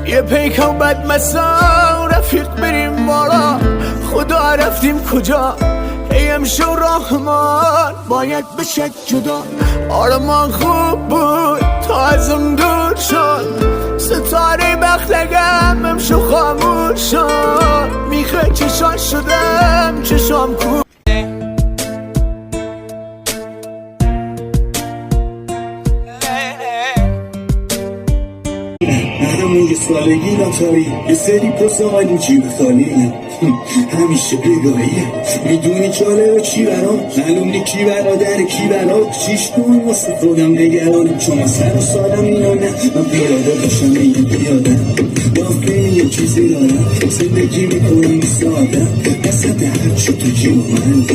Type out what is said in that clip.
یه پیکان بد مسا رفیق بریم بالا خدا رفتیم کجا ای امشو رحمان باید بشه جدا آرمان خوب بود تا از اون دور شد ستاره بختگم امشو خاموش شد میخه چشان شدم چشام کو همون یه سالگی لاتاری یه سری پس آمدیم چی بخالی همیشه بگاهیه میدونی جالبه چی برام معلوم کی برادر کی برات چیش کن واسه خودم نگرانم چون سر و سالم میانه من پیاده باشم این پیاده دافعی یه چیزی دارم زندگی میکنم ساده وسط هر چی تو جیب من